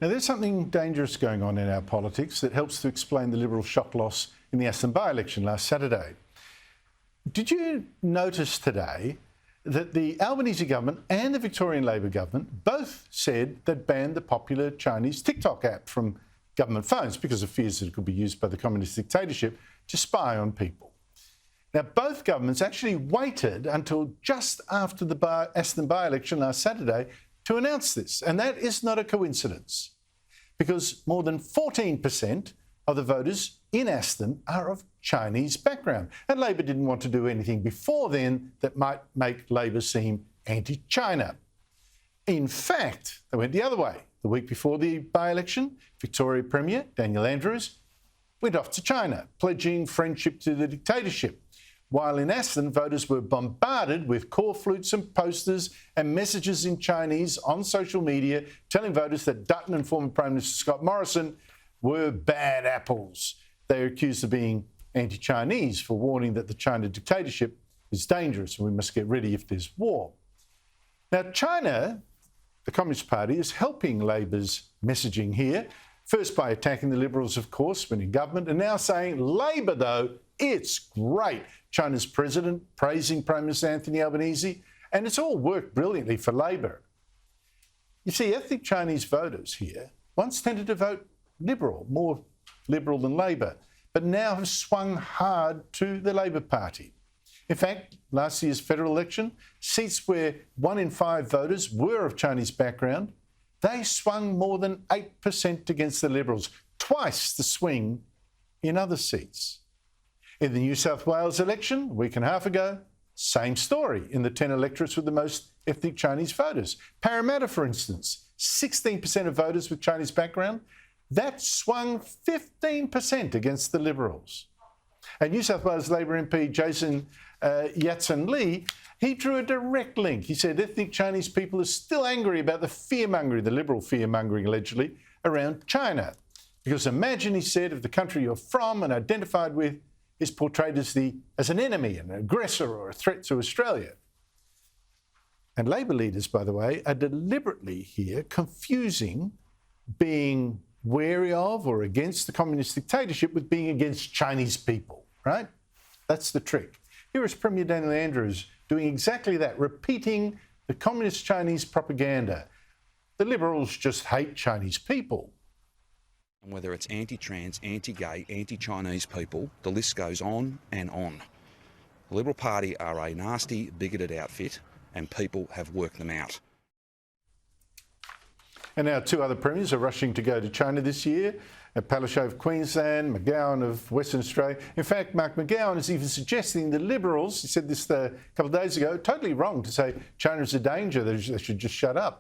Now, there's something dangerous going on in our politics that helps to explain the Liberal shock loss in the Aston by-election last Saturday. Did you notice today that the Albanese government and the Victorian Labor government both said they'd banned the popular Chinese TikTok app from government phones because of fears that it could be used by the communist dictatorship to spy on people? Now, both governments actually waited until just after the Aston by-election last Saturday to announce this, and that is not a coincidence, because more than 14% of the voters in Aston are of Chinese background, and Labor didn't want to do anything before then that might make Labor seem anti-China. In fact, they went the other way. The week before the by-election, Victoria Premier Daniel Andrews went off to China, pledging friendship to the dictatorship, while in Aston, voters were bombarded with corflutes and posters and messages in Chinese on social media telling voters that Dutton and former Prime Minister Scott Morrison were bad apples. They are accused of being anti-Chinese for warning that the China dictatorship is dangerous and we must get ready if there's war. Now, China, the Communist Party, is helping Labor's messaging here, first by attacking the Liberals, of course, when in government, and now saying Labor, though, it's great. China's president praising Prime Minister Anthony Albanese, and it's all worked brilliantly for Labor. You see, ethnic Chinese voters here once tended to vote Liberal, more Liberal than Labor, but now have swung hard to the Labor Party. In fact, last year's federal election, seats where 1 in 5 voters were of Chinese background, they swung more than 8% against the Liberals, twice the swing in other seats. In the New South Wales election, a week and a half ago, same story in the 10 electorates with the most ethnic Chinese voters. Parramatta, for instance, 16% of voters with Chinese background, that swung 15% against the Liberals. And New South Wales Labor MP Jason Yatsen-Lee, he drew a direct link. He said ethnic Chinese people are still angry about the fear-mongering, the Liberal fear-mongering allegedly, around China. Because imagine, he said, if the country you're from and identified with is portrayed as an enemy, an aggressor or a threat to Australia. And Labor leaders, by the way, are deliberately here confusing being wary of or against the communist dictatorship with being against Chinese people, right? That's the trick. Here is Premier Daniel Andrews doing exactly that, repeating the communist Chinese propaganda. The Liberals just hate Chinese people. And whether it's anti-trans, anti-gay, anti-Chinese people, the list goes on and on. The Liberal Party are a nasty, bigoted outfit, and people have worked them out. And now 2 other premiers are rushing to go to China this year. Palaszczuk of Queensland, McGowan of Western Australia. In fact, Mark McGowan is even suggesting the Liberals, he said this a couple of days ago, totally wrong to say China is a danger, they should just shut up.